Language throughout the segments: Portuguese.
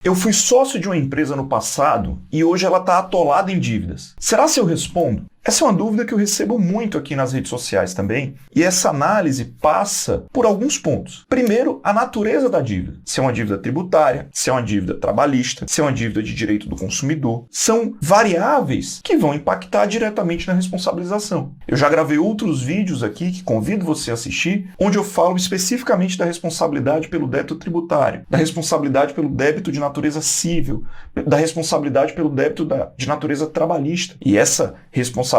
Eu fui sócio de uma empresa no passado e hoje ela está atolada em dívidas. Será se eu respondo? Essa é uma dúvida que eu recebo muito aqui nas redes sociais também, e essa análise passa por alguns pontos. Primeiro, a natureza da dívida. Se é uma dívida tributária, se é uma dívida trabalhista, se é uma dívida de direito do consumidor. São variáveis que vão impactar diretamente na responsabilização. Eu já gravei outros vídeos aqui que convido você a assistir, onde eu falo especificamente da responsabilidade pelo débito tributário, da responsabilidade pelo débito de natureza civil, da responsabilidade pelo débito de natureza trabalhista. E essa responsabilidade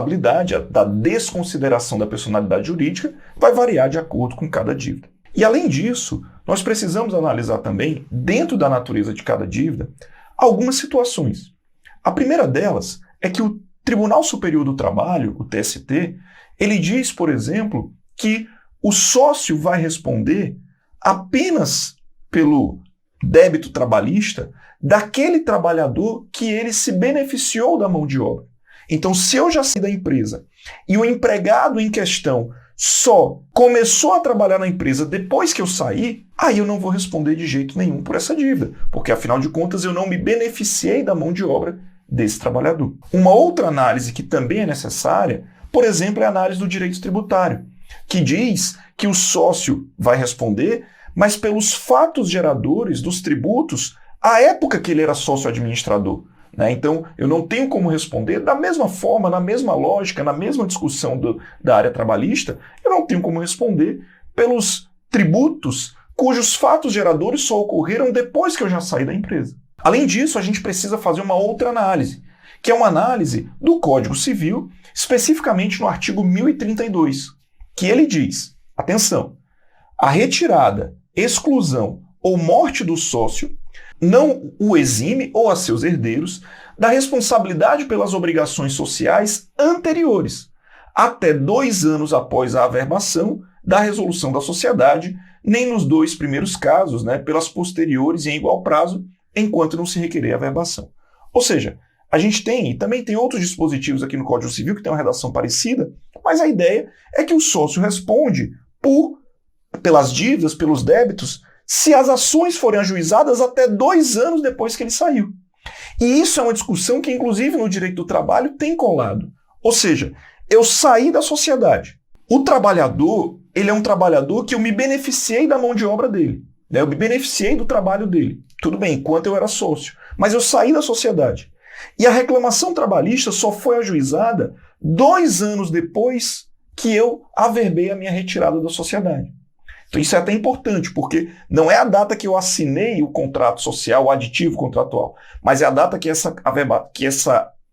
da desconsideração da personalidade jurídica vai variar de acordo com cada dívida. E além disso, nós precisamos analisar também, dentro da natureza de cada dívida, algumas situações. A primeira delas é que o Tribunal Superior do Trabalho, o TST, ele diz, por exemplo, que o sócio vai responder apenas pelo débito trabalhista daquele trabalhador que ele se beneficiou da mão de obra. Então, se eu já saí da empresa e o empregado em questão só começou a trabalhar na empresa depois que eu saí, aí eu não vou responder de jeito nenhum por essa dívida, porque afinal de contas eu não me beneficiei da mão de obra desse trabalhador. Uma outra análise que também é necessária, por exemplo, é a análise do direito tributário, que diz que o sócio vai responder, mas pelos fatos geradores dos tributos à época que ele era sócio administrador. Então, eu não tenho como responder da mesma forma, na mesma lógica, na mesma discussão da área trabalhista, eu não tenho como responder pelos tributos cujos fatos geradores só ocorreram depois que eu já saí da empresa. Além disso, a gente precisa fazer uma outra análise, que é uma análise do Código Civil, especificamente no artigo 1032, que ele diz, atenção, a retirada, exclusão ou morte do sócio não o exime ou a seus herdeiros da responsabilidade pelas obrigações sociais anteriores, até 2 anos após a averbação da resolução da sociedade, nem nos 2 primeiros casos, pelas posteriores e em igual prazo, enquanto não se requerer a averbação. Ou seja, a gente tem, e também tem outros dispositivos aqui no Código Civil que tem uma redação parecida, mas a ideia é que o sócio responde pelas dívidas, pelos débitos, se as ações forem ajuizadas até 2 anos depois que ele saiu. E isso é uma discussão que, inclusive, no direito do trabalho tem colado. Ou seja, eu saí da sociedade. O trabalhador, ele é um trabalhador que eu me beneficiei da mão de obra dele. Eu me beneficiei do trabalho dele. Tudo bem, enquanto eu era sócio. Mas eu saí da sociedade. E a reclamação trabalhista só foi ajuizada 2 anos depois que eu averbei a minha retirada da sociedade. Então isso é até importante, porque não é a data que eu assinei o contrato social, o aditivo contratual, mas é a data que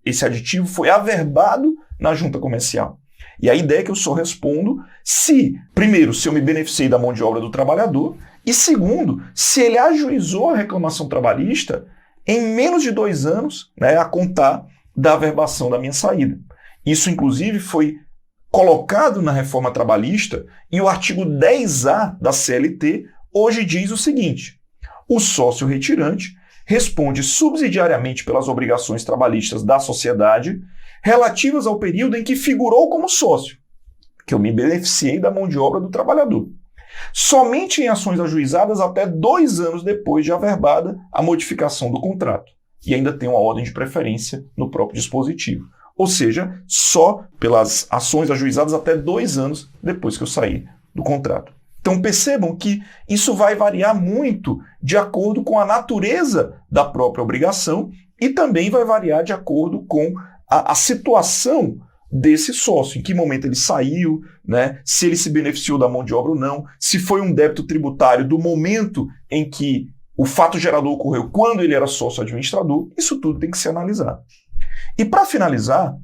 esse aditivo foi averbado na junta comercial. E a ideia é que eu só respondo se, primeiro, se eu me beneficiei da mão de obra do trabalhador, e segundo, se ele ajuizou a reclamação trabalhista em menos de 2 anos, a contar da averbação da minha saída. Isso, inclusive, foi colocado na reforma trabalhista, e o artigo 10A da CLT hoje diz o seguinte: o sócio retirante responde subsidiariamente pelas obrigações trabalhistas da sociedade relativas ao período em que figurou como sócio, que eu me beneficiei da mão de obra do trabalhador, somente em ações ajuizadas até 2 anos depois de averbada a modificação do contrato. E ainda tem uma ordem de preferência no próprio dispositivo. Ou seja, só pelas ações ajuizadas até 2 anos depois que eu saí do contrato. Então percebam que isso vai variar muito de acordo com a natureza da própria obrigação e também vai variar de acordo com a situação desse sócio, em que momento ele saiu, se ele se beneficiou da mão de obra ou não, se foi um débito tributário do momento em que o fato gerador ocorreu quando ele era sócio administrador. Isso tudo tem que ser analisado. E para finalizar,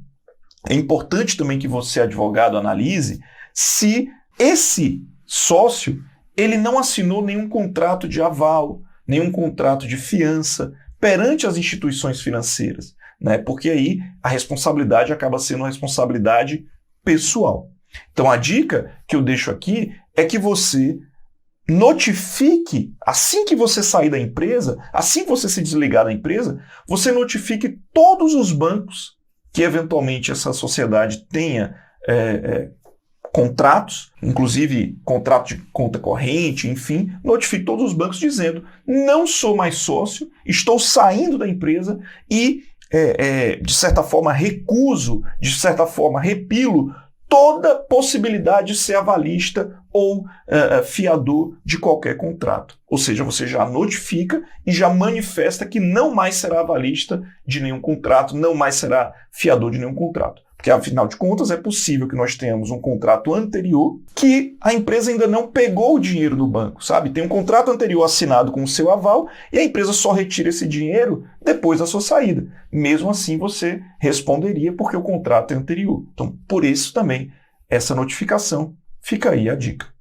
é importante também que você, advogado, analise se esse sócio ele não assinou nenhum contrato de aval, nenhum contrato de fiança perante as instituições financeiras, porque aí a responsabilidade acaba sendo uma responsabilidade pessoal. Então a dica que eu deixo aqui é que você notifique, assim que você sair da empresa, assim que você se desligar da empresa, você notifique todos os bancos que eventualmente essa sociedade tenha contratos, inclusive contrato de conta corrente, enfim, notifique todos os bancos dizendo: não sou mais sócio, estou saindo da empresa e, de certa forma, recuso, de certa forma, repilo toda possibilidade de ser avalista ou fiador de qualquer contrato. Ou seja, você já notifica e já manifesta que não mais será avalista de nenhum contrato, não mais será fiador de nenhum contrato. Porque, afinal de contas, é possível que nós tenhamos um contrato anterior que a empresa ainda não pegou o dinheiro do banco, sabe? Tem um contrato anterior assinado com o seu aval e a empresa só retira esse dinheiro depois da sua saída. Mesmo assim, você responderia porque o contrato é anterior. Então, por isso também, essa notificação, fica aí a dica.